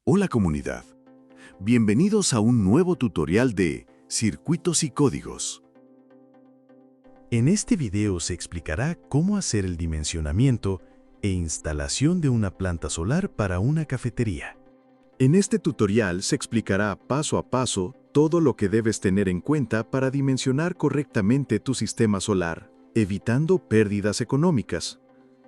Hola comunidad, bienvenidos a un nuevo tutorial de Circuitos y Códigos. En este video se explicará cómo hacer el dimensionamiento e instalación de una planta solar para una cafetería. En este tutorial se explicará paso a paso todo lo que debes tener en cuenta para dimensionar correctamente tu sistema solar, evitando pérdidas económicas.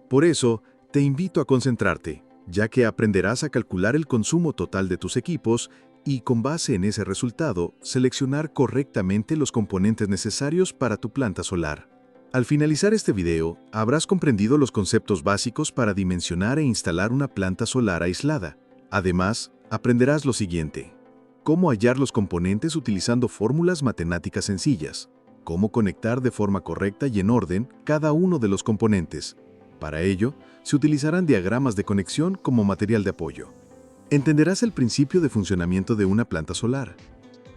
Por eso, te invito a concentrarte, ya que aprenderás a calcular el consumo total de tus equipos y, con base en ese resultado, seleccionar correctamente los componentes necesarios para tu planta solar. Al finalizar este video, habrás comprendido los conceptos básicos para dimensionar e instalar una planta solar aislada. Además, aprenderás lo siguiente: cómo hallar los componentes utilizando fórmulas matemáticas sencillas, cómo conectar de forma correcta y en orden cada uno de los componentes. Para ello, se utilizarán diagramas de conexión como material de apoyo. Entenderás el principio de funcionamiento de una planta solar.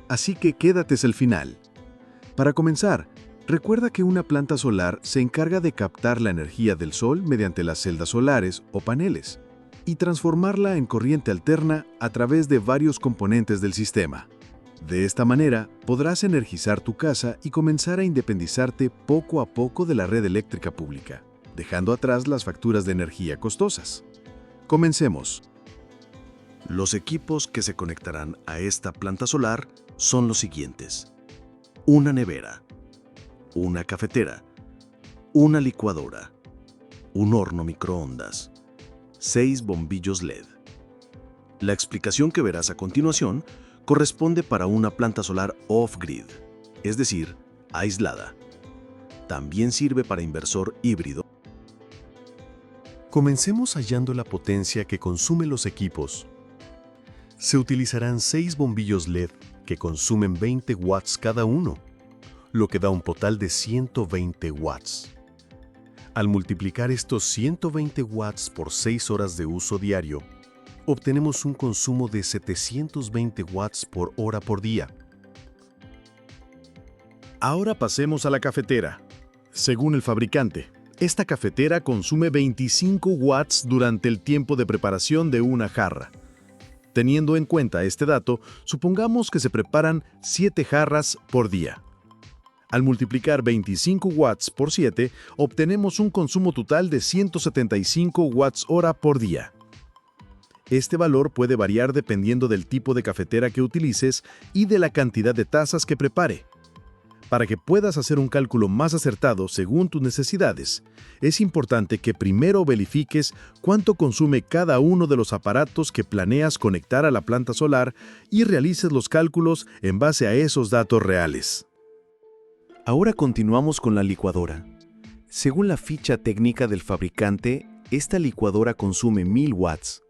Así que quédate hasta el final. Para comenzar, recuerda que una planta solar se encarga de captar la energía del sol mediante las celdas solares o paneles y transformarla en corriente alterna a través de varios componentes del sistema. De esta manera, podrás energizar tu casa y comenzar a independizarte poco a poco de la red eléctrica pública, dejando atrás las facturas de energía costosas. Comencemos. Los equipos que se conectarán a esta planta solar son los siguientes: una nevera, una cafetera, una licuadora, un horno microondas, 6 bombillos LED. La explicación que verás a continuación corresponde para una planta solar off-grid, es decir, aislada. También sirve para inversor híbrido. Comencemos hallando la potencia que consumen los equipos. Se utilizarán 6 bombillos LED que consumen 20 watts cada uno, lo que da un total de 120 watts. Al multiplicar estos 120 watts por 6 horas de uso diario, obtenemos un consumo de 720 watts por hora por día. Ahora pasemos a la cafetera. Según el fabricante, esta cafetera consume 25 watts durante el tiempo de preparación de una jarra. Teniendo en cuenta este dato, supongamos que se preparan 7 jarras por día. Al multiplicar 25 watts por 7, obtenemos un consumo total de 175 watts hora por día. Este valor puede variar dependiendo del tipo de cafetera que utilices y de la cantidad de tazas que prepare. Para que puedas hacer un cálculo más acertado según tus necesidades, es importante que primero verifiques cuánto consume cada uno de los aparatos que planeas conectar a la planta solar y realices los cálculos en base a esos datos reales. Ahora continuamos con la licuadora. Según la ficha técnica del fabricante, esta licuadora consume 1000 watts.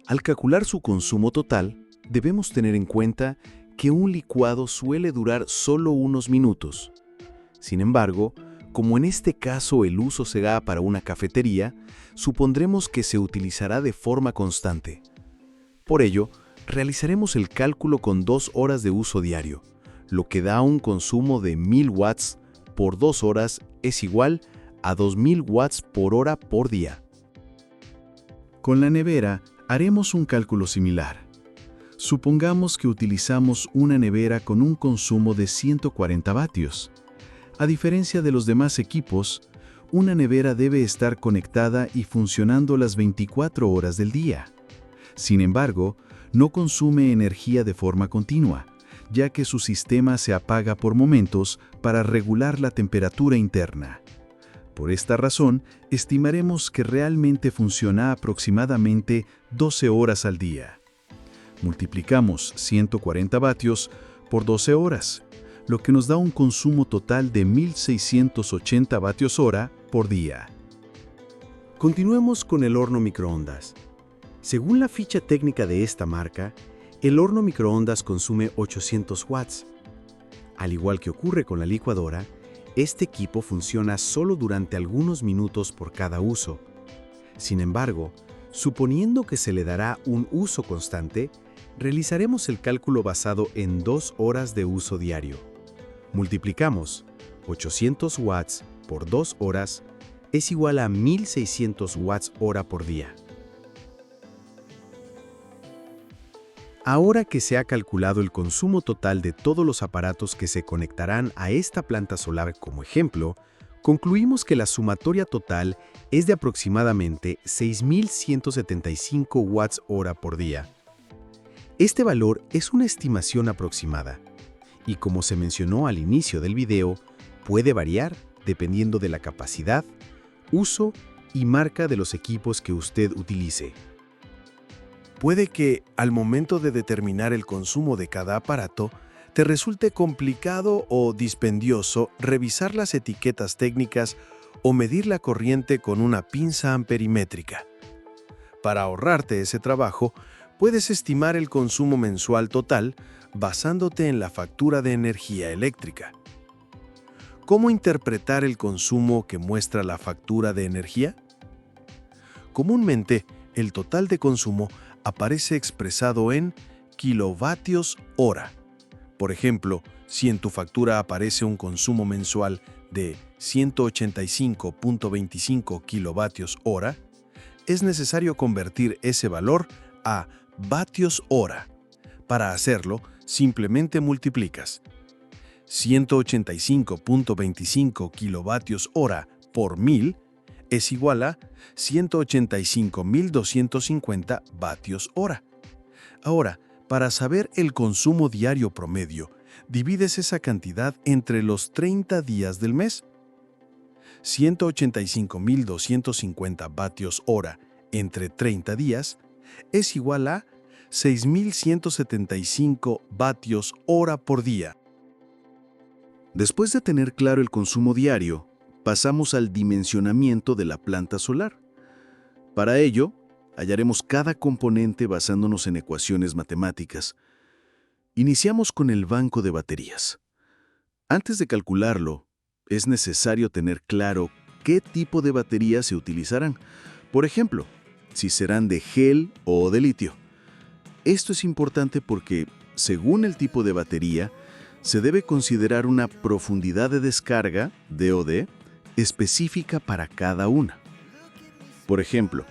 Al calcular su consumo total, debemos tener en cuenta que un licuado suele durar solo unos minutos. Sin embargo, como en este caso el uso se da para una cafetería, supondremos que se utilizará de forma constante. Por ello, realizaremos el cálculo con 2 horas de uso diario, lo que da un consumo de 1000 watts por 2 horas es igual a 2000 watts por hora por día. Con la nevera haremos un cálculo similar. Supongamos que utilizamos una nevera con un consumo de 140 vatios. A diferencia de los demás equipos, una nevera debe estar conectada y funcionando las 24 horas del día. Sin embargo, no consume energía de forma continua, ya que su sistema se apaga por momentos para regular la temperatura interna. Por esta razón, estimaremos que realmente funciona aproximadamente 12 horas al día. Multiplicamos 140 vatios por 12 horas, lo que nos da un consumo total de 1680 vatios hora por día. Continuemos con el horno microondas. Según la ficha técnica de esta marca, el horno microondas consume 800 watts. Al igual que ocurre con la licuadora, este equipo funciona solo durante algunos minutos por cada uso. Sin embargo, suponiendo que se le dará un uso constante, realizaremos el cálculo basado en 2 horas de uso diario. Multiplicamos 800 watts por 2 horas es igual a 1600 watts hora por día. Ahora que se ha calculado el consumo total de todos los aparatos que se conectarán a esta planta solar como ejemplo, concluimos que la sumatoria total es de aproximadamente 6.175 watts hora por día. Este valor es una estimación aproximada y, como se mencionó al inicio del video, puede variar dependiendo de la capacidad, uso y marca de los equipos que usted utilice. Puede que, al momento de determinar el consumo de cada aparato, te resulte complicado o dispendioso revisar las etiquetas técnicas o medir la corriente con una pinza amperimétrica. Para ahorrarte ese trabajo, puedes estimar el consumo mensual total basándote en la factura de energía eléctrica. ¿Cómo interpretar el consumo que muestra la factura de energía? Comúnmente, el total de consumo aparece expresado en kilovatios hora. Por ejemplo, si en tu factura aparece un consumo mensual de 185.25 kilovatios hora, es necesario convertir ese valor a vatios hora. Para hacerlo, simplemente multiplicas 185.25 kilovatios hora por 1000 es igual a 185.250 vatios hora. Ahora, para saber el consumo diario promedio, divides esa cantidad entre los 30 días del mes. 185.250 vatios hora entre 30 días es igual a 6.175 vatios hora por día. Después de tener claro el consumo diario, pasamos al dimensionamiento de la planta solar. Para ello, hallaremos cada componente basándonos en ecuaciones matemáticas. Iniciamos con el banco de baterías. Antes de calcularlo, es necesario tener claro qué tipo de baterías se utilizarán. Por ejemplo, si serán de gel o de litio. Esto es importante porque, según el tipo de batería, se debe considerar una profundidad de descarga, DOD, específica para cada una. Por ejemplo,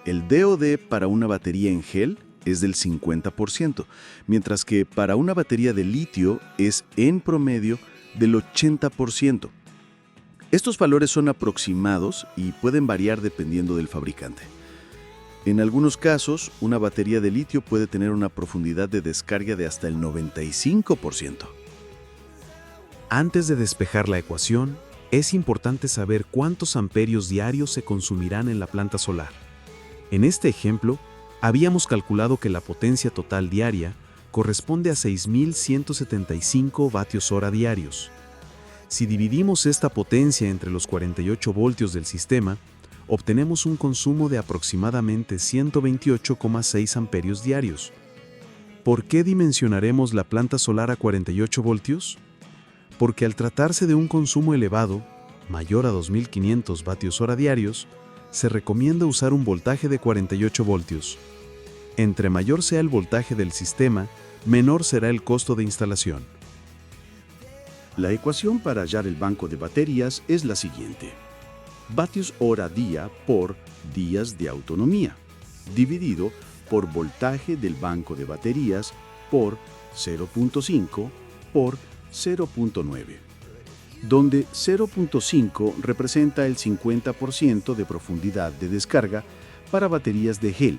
el DOD para una batería en gel es del 50%, mientras que para una batería de litio es en promedio del 80%. Estos valores son aproximados y pueden variar dependiendo del fabricante. En algunos casos, una batería de litio puede tener una profundidad de descarga de hasta el 95%. Antes de despejar la ecuación, es importante saber cuántos amperios diarios se consumirán en la planta solar. En este ejemplo, habíamos calculado que la potencia total diaria corresponde a 6.175 vatios hora diarios. Si dividimos esta potencia entre los 48 voltios del sistema, obtenemos un consumo de aproximadamente 128,6 amperios diarios. ¿Por qué dimensionaremos la planta solar a 48 voltios? Porque al tratarse de un consumo elevado, mayor a 2.500 vatios hora diarios, se recomienda usar un voltaje de 48 voltios. Entre mayor sea el voltaje del sistema, menor será el costo de instalación. La ecuación para hallar el banco de baterías es la siguiente: vatios hora día por días de autonomía, dividido por voltaje del banco de baterías por 0.5 por 0.9, donde 0.5 representa el 50% de profundidad de descarga para baterías de gel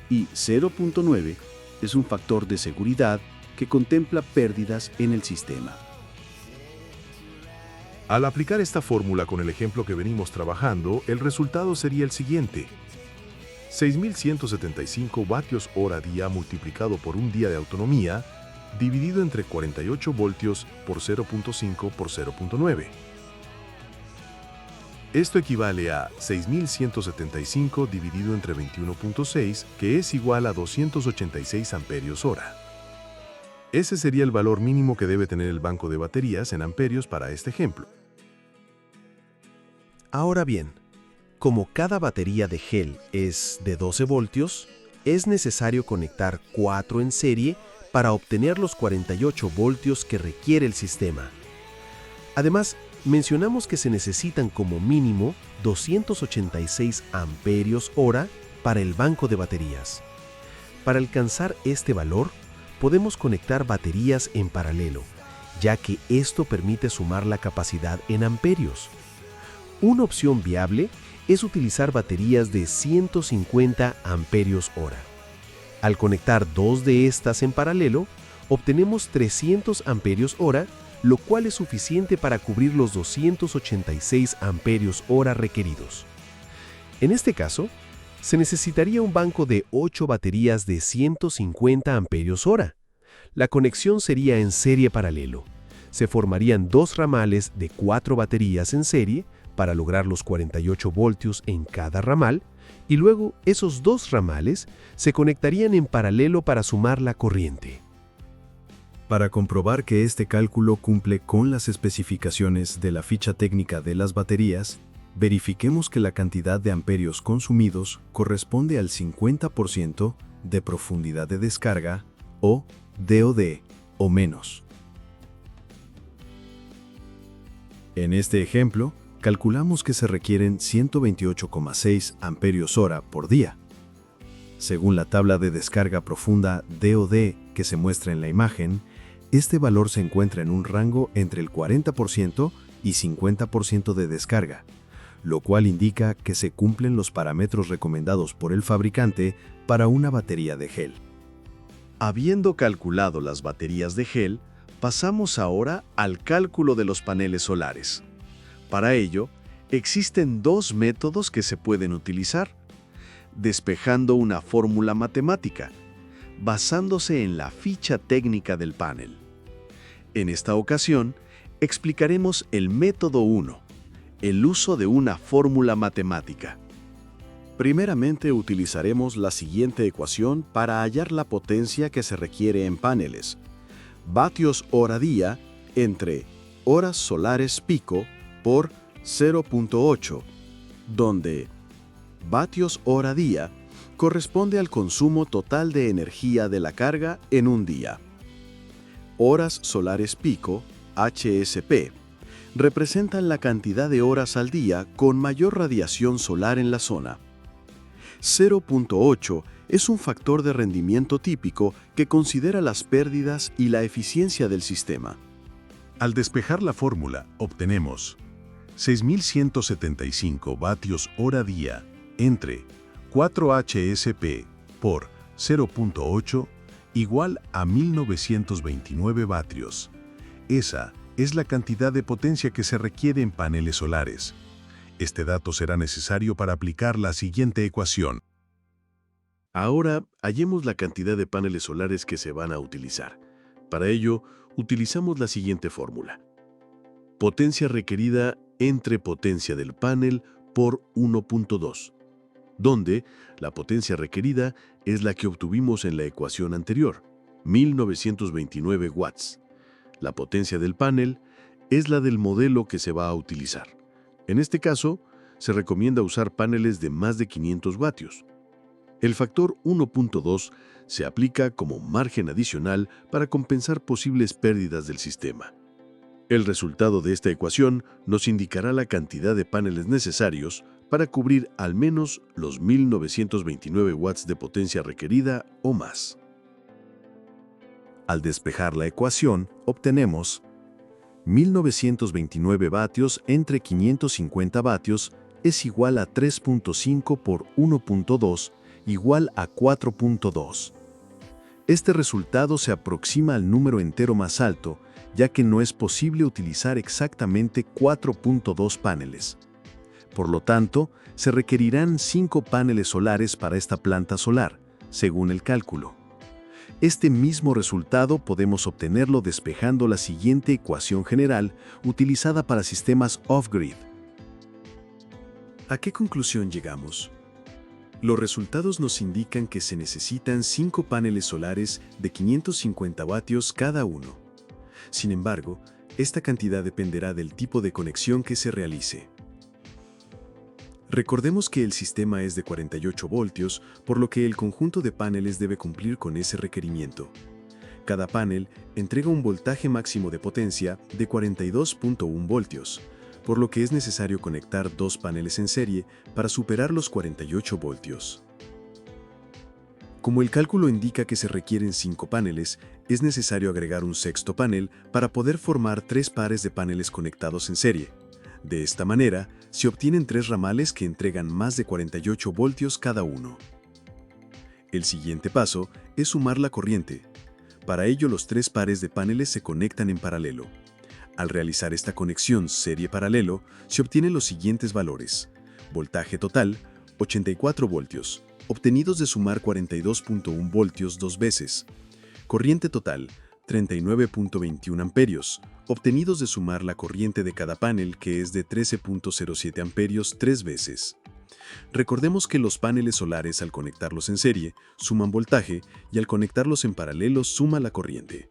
y 0.9 es un factor de seguridad que contempla pérdidas en el sistema. Al aplicar esta fórmula con el ejemplo que venimos trabajando, el resultado sería el siguiente: 6.175 vatios hora día multiplicado por un día de autonomía, dividido entre 48 voltios por 0.5 por 0.9. Esto equivale a 6.175 dividido entre 21.6, que es igual a 286 amperios hora. Ese sería el valor mínimo que debe tener el banco de baterías en amperios para este ejemplo. Ahora bien, como cada batería de gel es de 12 voltios, es necesario conectar 4 en serie para obtener los 48 voltios que requiere el sistema. Además, mencionamos que se necesitan como mínimo 286 amperios hora para el banco de baterías. Para alcanzar este valor, podemos conectar baterías en paralelo, ya que esto permite sumar la capacidad en amperios. Una opción viable es utilizar baterías de 150 amperios hora. Al conectar dos de estas en paralelo, obtenemos 300 amperios hora, lo cual es suficiente para cubrir los 286 amperios hora requeridos. En este caso, se necesitaría un banco de 8 baterías de 150 amperios hora. La conexión sería en serie paralelo. Se formarían dos ramales de 4 baterías en serie para lograr los 48 voltios en cada ramal, y luego esos dos ramales se conectarían en paralelo para sumar la corriente. Para comprobar que este cálculo cumple con las especificaciones de la ficha técnica de las baterías, verifiquemos que la cantidad de amperios consumidos corresponde al 50% de profundidad de descarga o DOD o menos. En este ejemplo, calculamos que se requieren 128,6 amperios hora por día. Según la tabla de descarga profunda DOD que se muestra en la imagen, este valor se encuentra en un rango entre el 40% y 50% de descarga, lo cual indica que se cumplen los parámetros recomendados por el fabricante para una batería de gel. Habiendo calculado las baterías de gel, pasamos ahora al cálculo de los paneles solares. Para ello, existen dos métodos que se pueden utilizar: despejando una fórmula matemática, basándose en la ficha técnica del panel. En esta ocasión, explicaremos el método 1, el uso de una fórmula matemática. Primeramente utilizaremos la siguiente ecuación para hallar la potencia que se requiere en paneles: vatios hora día entre horas solares pico por 0.8, donde vatios hora día corresponde al consumo total de energía de la carga en un día. Horas solares pico, HSP, representan la cantidad de horas al día con mayor radiación solar en la zona. 0.8 es un factor de rendimiento típico que considera las pérdidas y la eficiencia del sistema. Al despejar la fórmula, obtenemos 6.175 vatios hora día entre 4 HSP por 0.8 igual a 1.929 vatios. Esa es la cantidad de potencia que se requiere en paneles solares. Este dato será necesario para aplicar la siguiente ecuación. Ahora, hallemos la cantidad de paneles solares que se van a utilizar. Para ello, utilizamos la siguiente fórmula: potencia requerida entre potencia del panel por 1.2, donde la potencia requerida es la que obtuvimos en la ecuación anterior, 1929 watts. La potencia del panel es la del modelo que se va a utilizar. En este caso, se recomienda usar paneles de más de 500 vatios. El factor 1.2 se aplica como margen adicional para compensar posibles pérdidas del sistema. El resultado de esta ecuación nos indicará la cantidad de paneles necesarios para cubrir al menos los 1929 watts de potencia requerida o más. Al despejar la ecuación, obtenemos 1929 vatios entre 550 vatios es igual a 3.5 por 1.2 igual a 4.2. Este resultado se aproxima al número entero más alto, ya que no es posible utilizar exactamente 4.2 paneles. Por lo tanto, se requerirán 5 paneles solares para esta planta solar, según el cálculo. Este mismo resultado podemos obtenerlo despejando la siguiente ecuación general utilizada para sistemas off-grid. ¿A qué conclusión llegamos? Los resultados nos indican que se necesitan 5 paneles solares de 550 vatios cada uno. Sin embargo, esta cantidad dependerá del tipo de conexión que se realice. Recordemos que el sistema es de 48 voltios, por lo que el conjunto de paneles debe cumplir con ese requerimiento. Cada panel entrega un voltaje máximo de potencia de 42.1 voltios, por lo que es necesario conectar 2 paneles en serie para superar los 48 voltios. Como el cálculo indica que se requieren 5 paneles, es necesario agregar un sexto panel para poder formar 3 pares de paneles conectados en serie. De esta manera, se obtienen 3 ramales que entregan más de 48 voltios cada uno. El siguiente paso es sumar la corriente. Para ello, los 3 pares de paneles se conectan en paralelo. Al realizar esta conexión serie-paralelo, se obtienen los siguientes valores. Voltaje total, 84 voltios, obtenidos de sumar 42.1 voltios 2 veces. Corriente total, 39.21 amperios, obtenidos de sumar la corriente de cada panel, que es de 13.07 amperios 3 veces. Recordemos que los paneles solares, al conectarlos en serie, suman voltaje y al conectarlos en paralelo suma la corriente.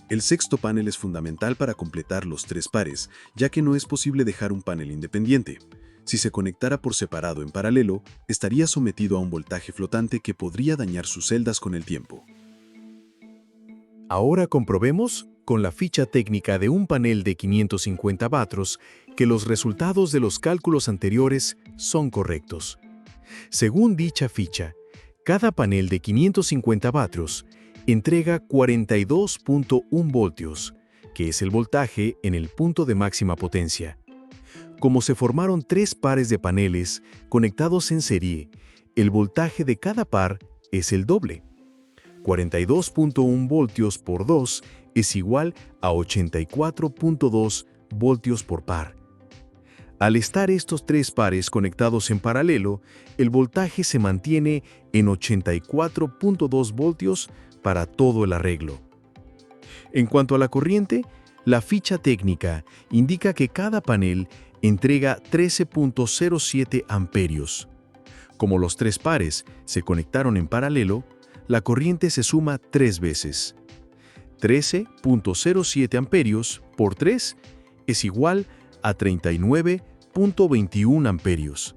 El sexto panel es fundamental para completar los 3 pares, ya que no es posible dejar un panel independiente. Si se conectara por separado en paralelo, estaría sometido a un voltaje flotante que podría dañar sus celdas con el tiempo. Ahora comprobemos, con la ficha técnica de un panel de 550 vatros, que los resultados de los cálculos anteriores son correctos. Según dicha ficha, cada panel de 550 vatros entrega 42.1 voltios, que es el voltaje en el punto de máxima potencia. Como se formaron 3 pares de paneles conectados en serie, el voltaje de cada par es el doble. 42.1 voltios por 2 es igual a 84.2 voltios por par. Al estar estos 3 pares conectados en paralelo, el voltaje se mantiene en 84.2 voltios para todo el arreglo. En cuanto a la corriente, la ficha técnica indica que cada panel entrega 13.07 amperios. Como los 3 pares se conectaron en paralelo, la corriente se suma 3 veces. 13.07 amperios por 3 es igual a 39.21 amperios.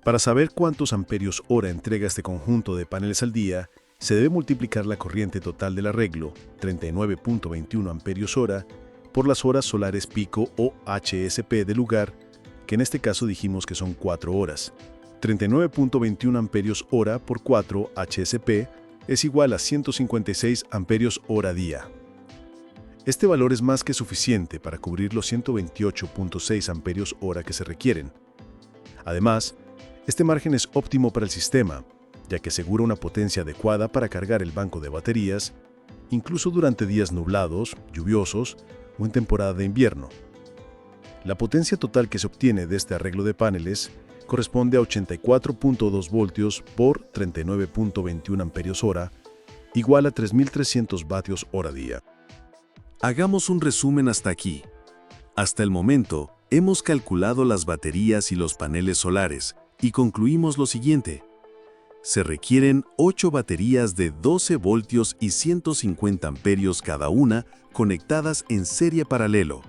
Para saber cuántos amperios hora entrega este conjunto de paneles al día, se debe multiplicar la corriente total del arreglo, 39.21 amperios hora, por las horas solares pico o HSP del lugar, que en este caso dijimos que son 4 horas. 39.21 amperios hora por 4 HSP es igual a 156 amperios hora día. Este valor es más que suficiente para cubrir los 128.6 amperios hora que se requieren. Además, este margen es óptimo para el sistema, ya que asegura una potencia adecuada para cargar el banco de baterías, incluso durante días nublados, lluviosos o en temporada de invierno. La potencia total que se obtiene de este arreglo de paneles corresponde a 84.2 voltios por 39.21 amperios hora, igual a 3.300 vatios hora día. Hagamos un resumen hasta aquí. Hasta el momento, hemos calculado las baterías y los paneles solares y concluimos lo siguiente. Se requieren 8 baterías de 12 voltios y 150 amperios cada una conectadas en serie paralelo.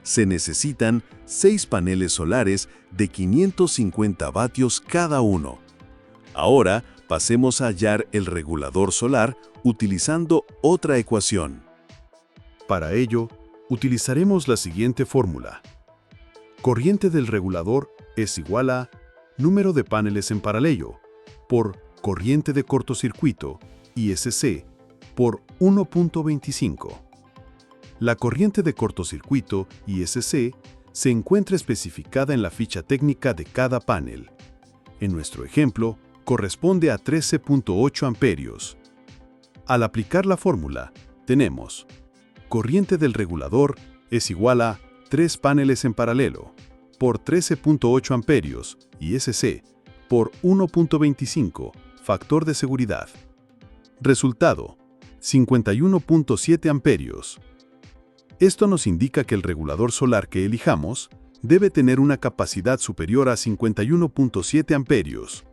Se necesitan 6 paneles solares de 550 vatios cada uno. Ahora pasemos a hallar el regulador solar utilizando otra ecuación. Para ello, utilizaremos la siguiente fórmula. Corriente del regulador es igual a número de paneles en paralelo por corriente de cortocircuito, ISC, por 1.25. La corriente de cortocircuito, ISC, se encuentra especificada en la ficha técnica de cada panel. En nuestro ejemplo, corresponde a 13.8 amperios. Al aplicar la fórmula, tenemos corriente del regulador es igual a 3 paneles en paralelo por 13.8 amperios, ISC, por 1.25, factor de seguridad. Resultado, 51.7 amperios. Esto nos indica que el regulador solar que elijamos debe tener una capacidad superior a 51.7 amperios.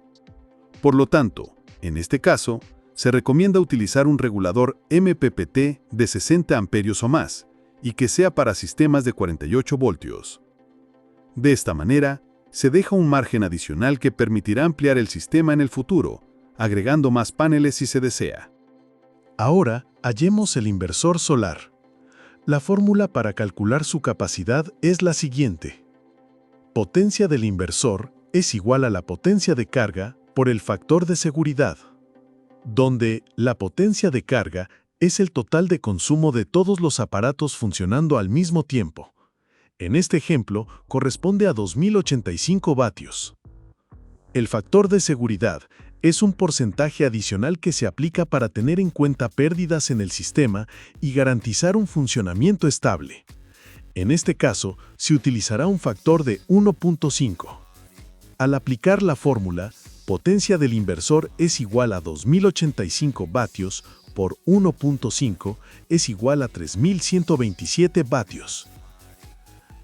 Por lo tanto, en este caso, se recomienda utilizar un regulador MPPT de 60 amperios o más y que sea para sistemas de 48 voltios. De esta manera, se deja un margen adicional que permitirá ampliar el sistema en el futuro, agregando más paneles si se desea. Ahora, hallemos el inversor solar. La fórmula para calcular su capacidad es la siguiente. Potencia del inversor es igual a la potencia de carga por el factor de seguridad, donde la potencia de carga es el total de consumo de todos los aparatos funcionando al mismo tiempo. En este ejemplo, corresponde a 2085 vatios. El factor de seguridad es un porcentaje adicional que se aplica para tener en cuenta pérdidas en el sistema y garantizar un funcionamiento estable. En este caso, se utilizará un factor de 1.5. Al aplicar la fórmula, potencia del inversor es igual a 2085 vatios por 1.5 es igual a 3127 vatios.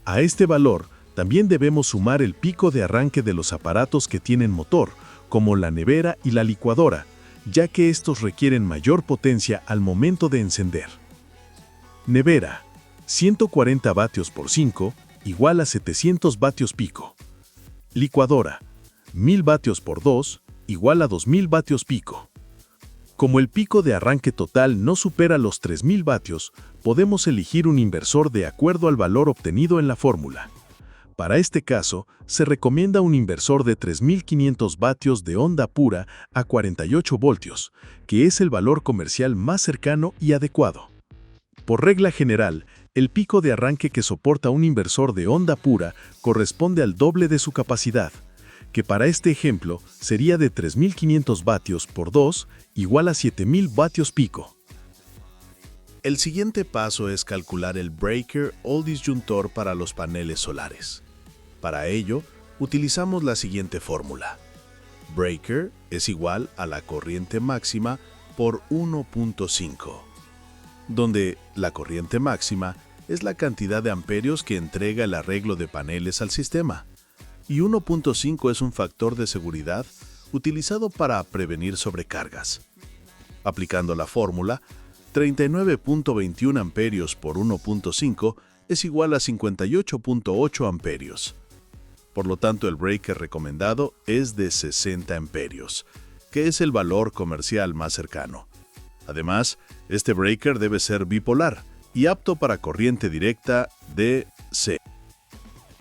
A este valor, también debemos sumar el pico de arranque de los aparatos que tienen motor, como la nevera y la licuadora, ya que estos requieren mayor potencia al momento de encender. Nevera, 140 vatios por 5, igual a 700 vatios pico. Licuadora, 1000 vatios por 2, igual a 2000 vatios pico. Como el pico de arranque total no supera los 3000 vatios, podemos elegir un inversor de acuerdo al valor obtenido en la fórmula. Para este caso, se recomienda un inversor de 3500 vatios de onda pura a 48 voltios, que es el valor comercial más cercano y adecuado. Por regla general, el pico de arranque que soporta un inversor de onda pura corresponde al doble de su capacidad, que para este ejemplo sería de 3500 vatios por 2 igual a 7000 vatios pico. El siguiente paso es calcular el breaker o disyuntor para los paneles solares. Para ello, utilizamos la siguiente fórmula. Breaker es igual a la corriente máxima por 1.5, donde la corriente máxima es la cantidad de amperios que entrega el arreglo de paneles al sistema, y 1.5 es un factor de seguridad utilizado para prevenir sobrecargas. Aplicando la fórmula, 39.21 amperios por 1.5 es igual a 58.8 amperios. Por lo tanto, el breaker recomendado es de 60 amperios, que es el valor comercial más cercano. Además, este breaker debe ser bipolar y apto para corriente directa DC.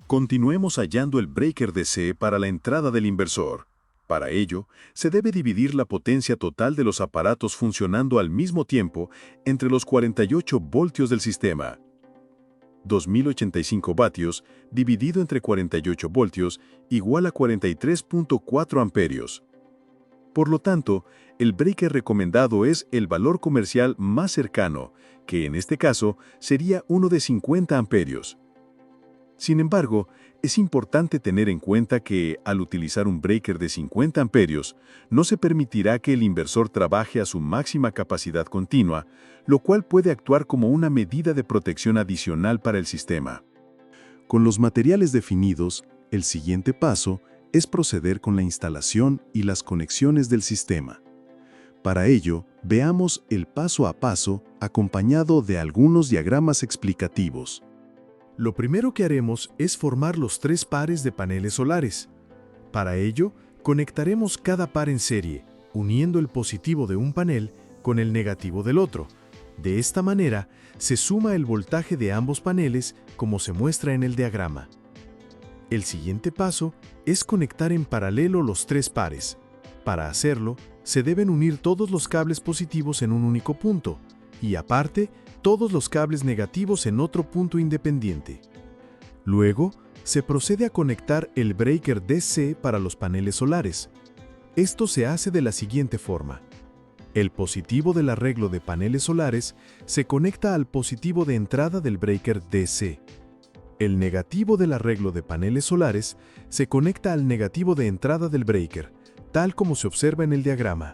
Continuemos hallando el breaker DC para la entrada del inversor. Para ello, se debe dividir la potencia total de los aparatos funcionando al mismo tiempo entre los 48 voltios del sistema. 2085 vatios dividido entre 48 voltios igual a 43.4 amperios. Por lo tanto, el breaker recomendado es el valor comercial más cercano, que en este caso sería uno de 50 amperios. Sin embargo, es importante tener en cuenta que, al utilizar un breaker de 50 amperios, no se permitirá que el inversor trabaje a su máxima capacidad continua, lo cual puede actuar como una medida de protección adicional para el sistema. Con los materiales definidos, el siguiente paso es proceder con la instalación y las conexiones del sistema. Para ello, veamos el paso a paso acompañado de algunos diagramas explicativos. Lo primero que haremos es formar los 3 pares de paneles solares. Para ello, conectaremos cada par en serie, uniendo el positivo de un panel con el negativo del otro. De esta manera, se suma el voltaje de ambos paneles como se muestra en el diagrama. El siguiente paso es conectar en paralelo los 3 pares. Para hacerlo, se deben unir todos los cables positivos en un único punto, y aparte, todos los cables negativos en otro punto independiente. Luego, se procede a conectar el breaker DC para los paneles solares. Esto se hace de la siguiente forma. El positivo del arreglo de paneles solares se conecta al positivo de entrada del breaker DC. El negativo del arreglo de paneles solares se conecta al negativo de entrada del breaker, tal como se observa en el diagrama.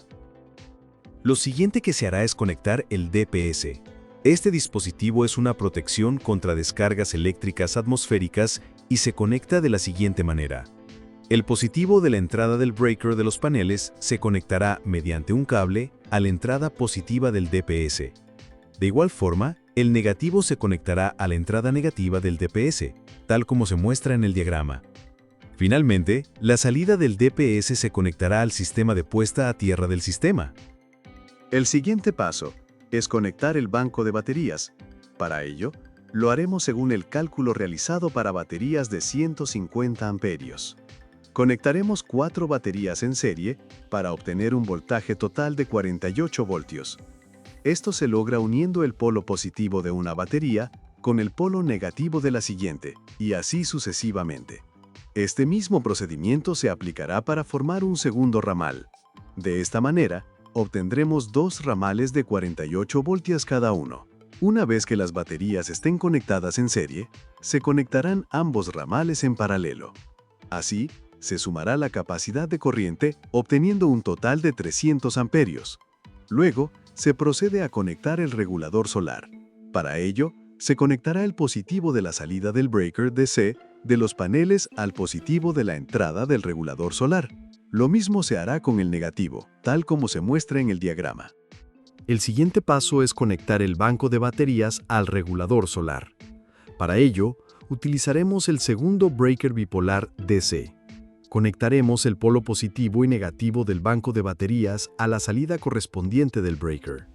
Lo siguiente que se hará es conectar el DPS. Este dispositivo es una protección contra descargas eléctricas atmosféricas y se conecta de la siguiente manera. El positivo de la entrada del breaker de los paneles se conectará mediante un cable a la entrada positiva del DPS. De igual forma, el negativo se conectará a la entrada negativa del DPS, tal como se muestra en el diagrama. Finalmente, la salida del DPS se conectará al sistema de puesta a tierra del sistema. El siguiente paso es conectar el banco de baterías. Para ello, lo haremos según el cálculo realizado para baterías de 150 amperios. Conectaremos 4 baterías en serie para obtener un voltaje total de 48 voltios. Esto se logra uniendo el polo positivo de una batería con el polo negativo de la siguiente, y así sucesivamente. Este mismo procedimiento se aplicará para formar un segundo ramal. De esta manera, obtendremos 2 ramales de 48 voltios cada uno. Una vez que las baterías estén conectadas en serie, se conectarán ambos ramales en paralelo. Así, se sumará la capacidad de corriente, obteniendo un total de 300 amperios. Luego, se procede a conectar el regulador solar. Para ello, se conectará el positivo de la salida del breaker DC de los paneles al positivo de la entrada del regulador solar. Lo mismo se hará con el negativo, tal como se muestra en el diagrama. El siguiente paso es conectar el banco de baterías al regulador solar. Para ello, utilizaremos el segundo breaker bipolar DC. Conectaremos el polo positivo y negativo del banco de baterías a la salida correspondiente del breaker.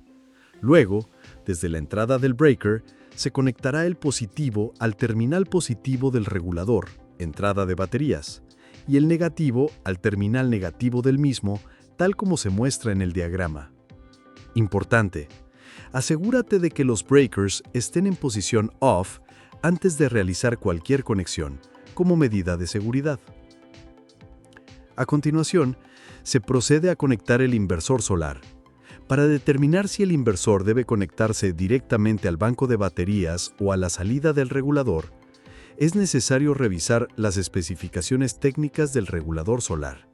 Luego, desde la entrada del breaker, se conectará el positivo al terminal positivo del regulador, entrada de baterías, y el negativo al terminal negativo del mismo, tal como se muestra en el diagrama. Importante: asegúrate de que los breakers estén en posición off antes de realizar cualquier conexión, como medida de seguridad. A continuación, se procede a conectar el inversor solar. Para determinar si el inversor debe conectarse directamente al banco de baterías o a la salida del regulador, es necesario revisar las especificaciones técnicas del regulador solar.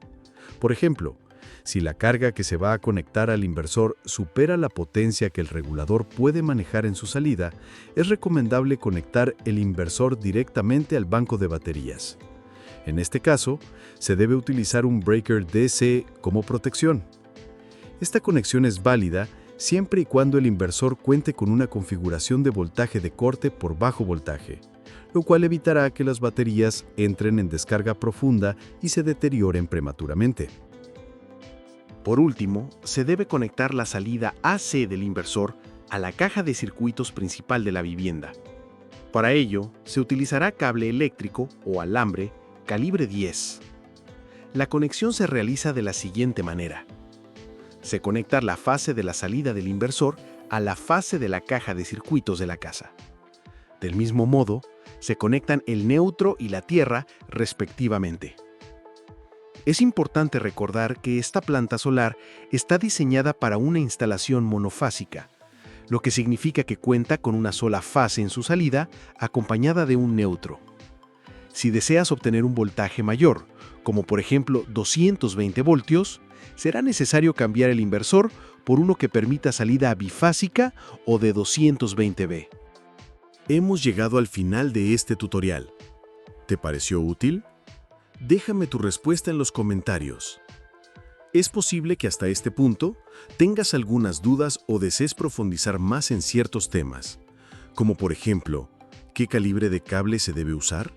Por ejemplo, si la carga que se va a conectar al inversor supera la potencia que el regulador puede manejar en su salida, es recomendable conectar el inversor directamente al banco de baterías. En este caso, se debe utilizar un breaker DC como protección. Esta conexión es válida siempre y cuando el inversor cuente con una configuración de voltaje de corte por bajo voltaje, lo cual evitará que las baterías entren en descarga profunda y se deterioren prematuramente. Por último, se debe conectar la salida AC del inversor a la caja de circuitos principal de la vivienda. Para ello, se utilizará cable eléctrico o alambre calibre 10. La conexión se realiza de la siguiente manera. Se conecta la fase de la salida del inversor a la fase de la caja de circuitos de la casa. Del mismo modo, se conectan el neutro y la tierra respectivamente. Es importante recordar que esta planta solar está diseñada para una instalación monofásica, lo que significa que cuenta con una sola fase en su salida acompañada de un neutro. Si deseas obtener un voltaje mayor, como por ejemplo 220 voltios, será necesario cambiar el inversor por uno que permita salida bifásica o de 220V. Hemos llegado al final de este tutorial. ¿Te pareció útil? Déjame tu respuesta en los comentarios. Es posible que hasta este punto tengas algunas dudas o desees profundizar más en ciertos temas, como por ejemplo, ¿qué calibre de cable se debe usar?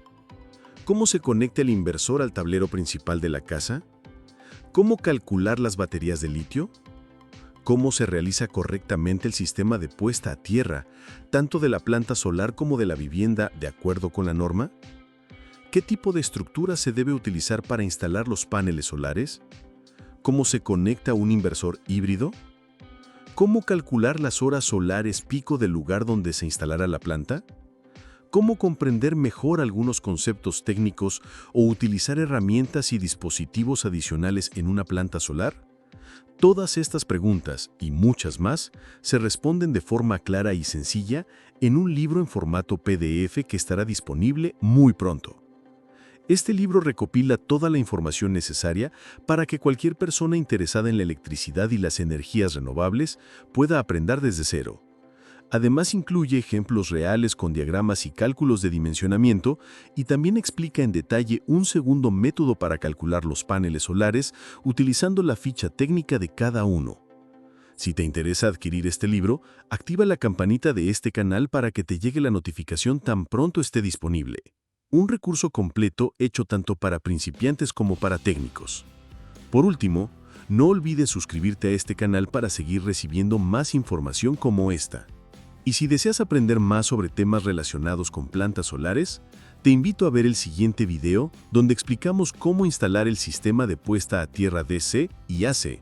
¿Cómo se conecta el inversor al tablero principal de la casa? ¿Cómo calcular las baterías de litio? ¿Cómo se realiza correctamente el sistema de puesta a tierra, tanto de la planta solar como de la vivienda, de acuerdo con la norma? ¿Qué tipo de estructura se debe utilizar para instalar los paneles solares? ¿Cómo se conecta un inversor híbrido? ¿Cómo calcular las horas solares pico del lugar donde se instalará la planta? ¿Cómo comprender mejor algunos conceptos técnicos o utilizar herramientas y dispositivos adicionales en una planta solar? Todas estas preguntas y muchas más se responden de forma clara y sencilla en un libro en formato PDF que estará disponible muy pronto. Este libro recopila toda la información necesaria para que cualquier persona interesada en la electricidad y las energías renovables pueda aprender desde cero. Además, incluye ejemplos reales con diagramas y cálculos de dimensionamiento y también explica en detalle un segundo método para calcular los paneles solares utilizando la ficha técnica de cada uno. Si te interesa adquirir este libro, activa la campanita de este canal para que te llegue la notificación tan pronto esté disponible. Un recurso completo hecho tanto para principiantes como para técnicos. Por último, no olvides suscribirte a este canal para seguir recibiendo más información como esta. Y si deseas aprender más sobre temas relacionados con plantas solares, Te invito a ver el siguiente video donde explicamos cómo instalar el sistema de puesta a tierra DC y AC